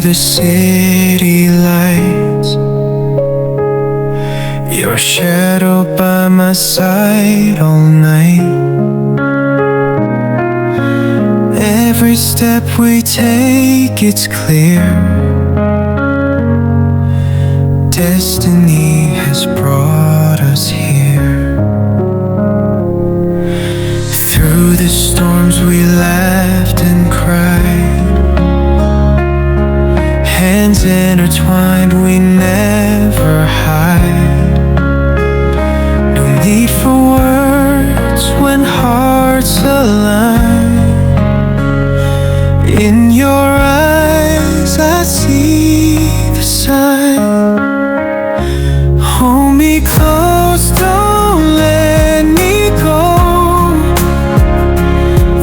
the city lights, your shadow by my side all night. Every step we take, it's clear. Destiny has brought us here. Through the storms we laughed and cried, hands intertwined, we never hide. No need for words when hearts align. In your eyes I see the sign. Hold me close, don't let me go.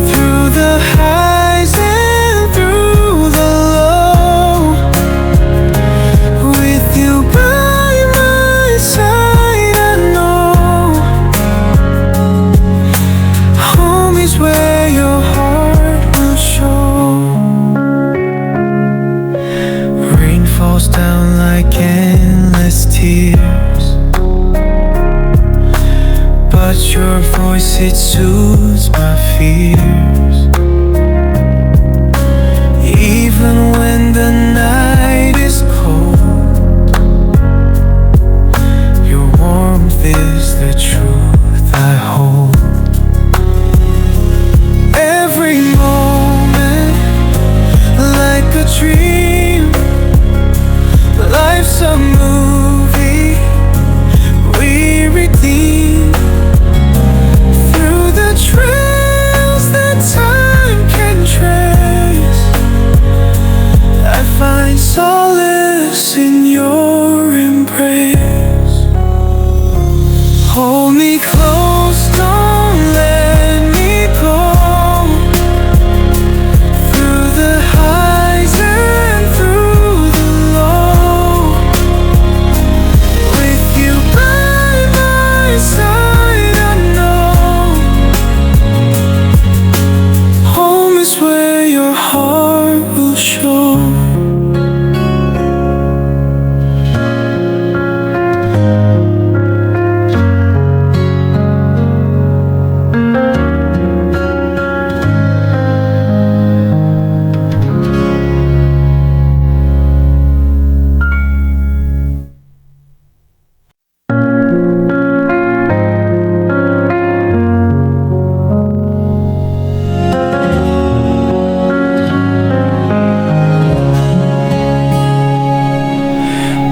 Through the highs and through the low, with you by my side I know. Home is where your heart will show. Rain falls down like endless tears, but your voice, it soothes my fears. Even when the night is cold, your warmth is the truth I hold. Every moment like a dream, life's a movie we redeem. Through the trails that time can trace, I find solace in your embrace. Hold me close, don't let me go. Through the highs and through the low, with you by my side I know. Home is where your heart will show.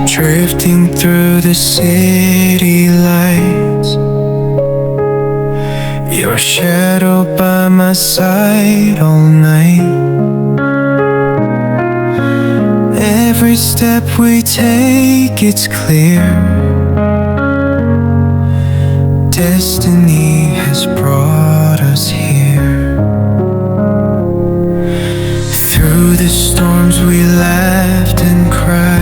Drifting through the city lights, your shadow by my side all night. Every step we take, it's clear. Destiny has brought us here. Through the storms we laughed and cried,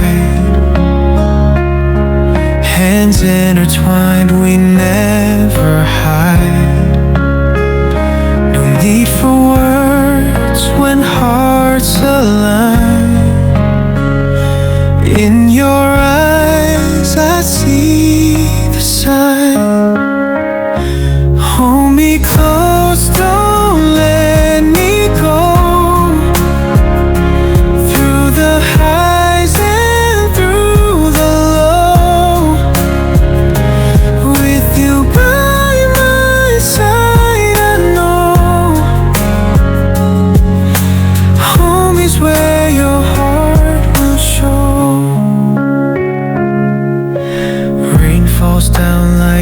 hands intertwined, we never hide. No need for words when hearts align. In your eyes I see the sign. Hold me close, don't let me go. Through the highs and through the low, with you by my side I know. Home is where your heart will show. Rain falls down like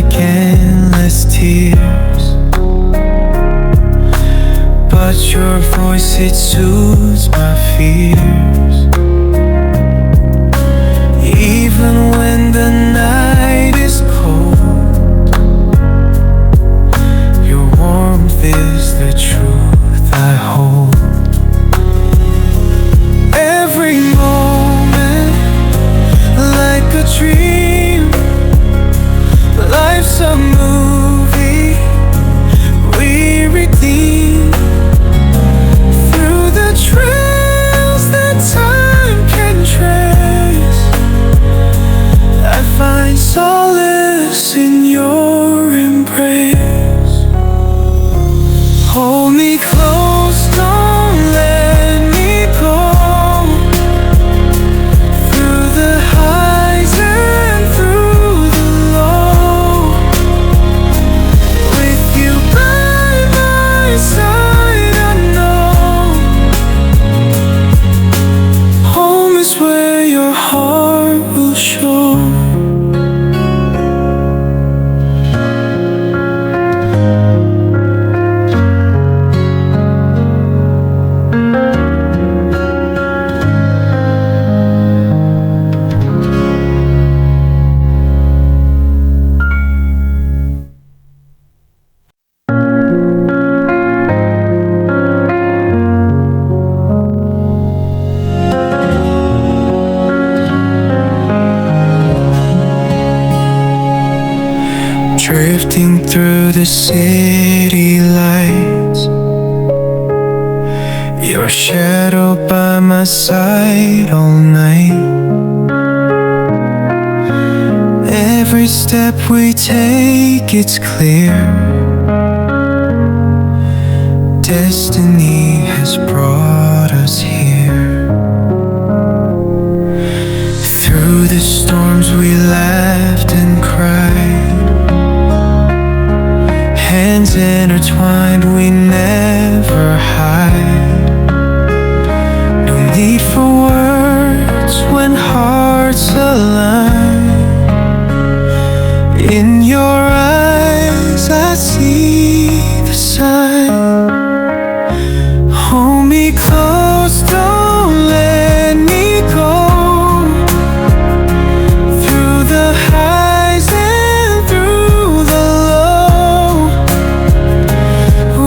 drifting through the city lights, your shadow by my side all night. Every step we take, it's clear, destiny has brought us here. Through the storms we laughed and cried, hands intertwined, we never hide. No need for words when hearts align. In your eyes I see the sign. Hold me close, don't let me go. Through the highs and through the low,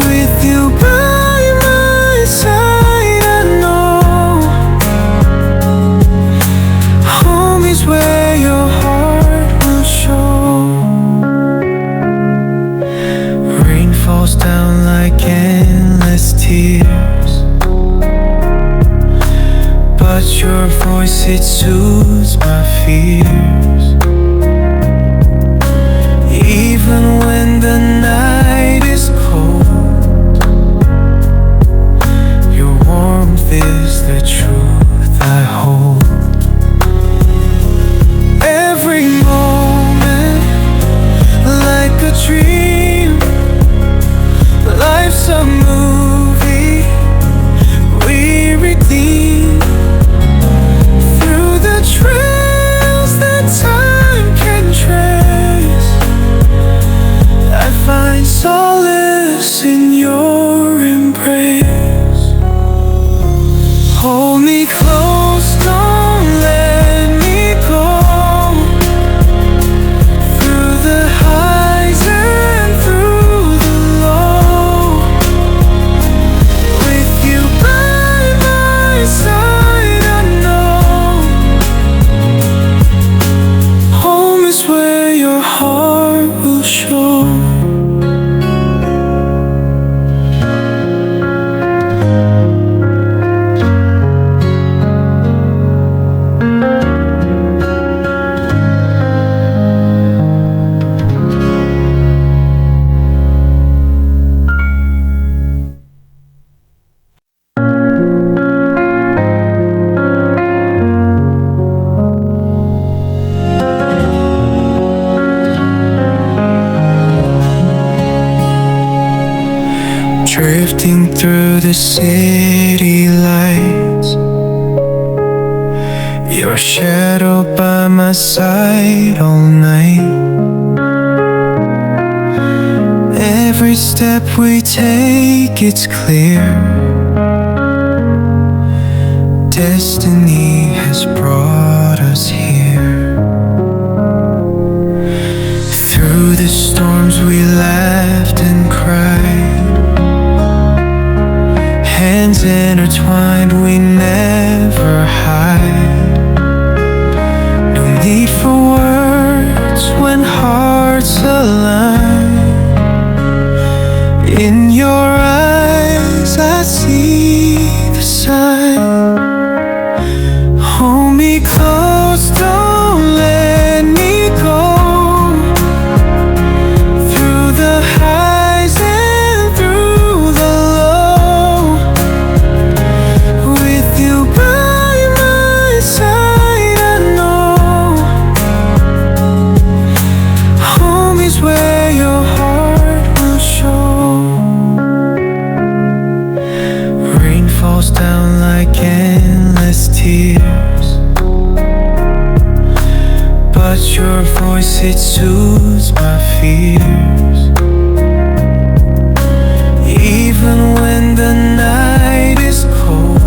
with you by my side I know home is where your heart will show. Rain falls down like endless tears, but your voice, it soothes my fears. Even when the night is cold, your warmth is the truth I hold. Every moment like a dream, life's a movie we redeem. Through the trails that time can trace, I find solace in your embrace. Hold me close, don't let me go. Through the highs and through the low, with you by my side I know home is where your heart will show. Drifting through the city lights, your shadow by my side all night. Every step we take, it's clear, destiny has brought us here. Through the storms we laughed and cried, hands intertwined, we never hide. No need for words when hearts align. In your eyes I see the sign. Hold me close, don't let me go. Through the highs and through the low, with you by my side I know home is where your heart will show. Rain falls down like endless tears, but your voice, it soothes my fears. Even when the night is cold,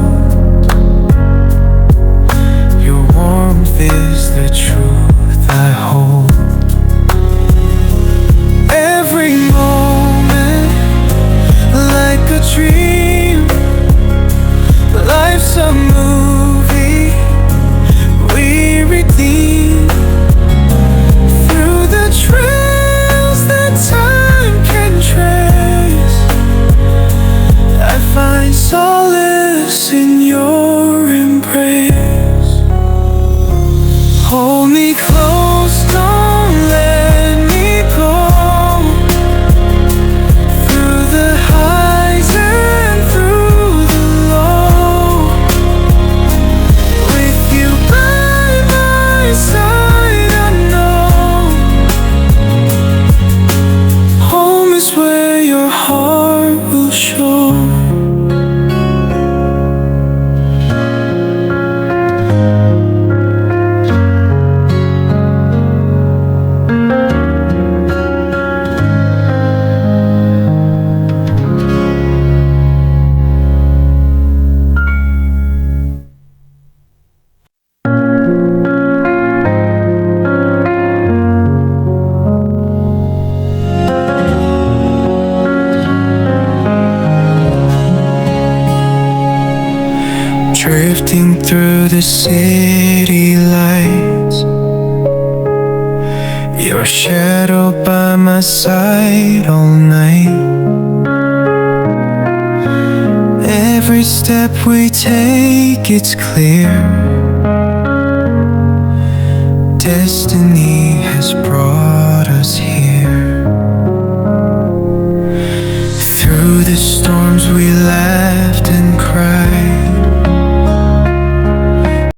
your warmth is the truth I hold. Every moment like a dream, life's a movie we redeem. Through the trails that city lights, your shadow by my side all night. Every step we take, it's clear. Destiny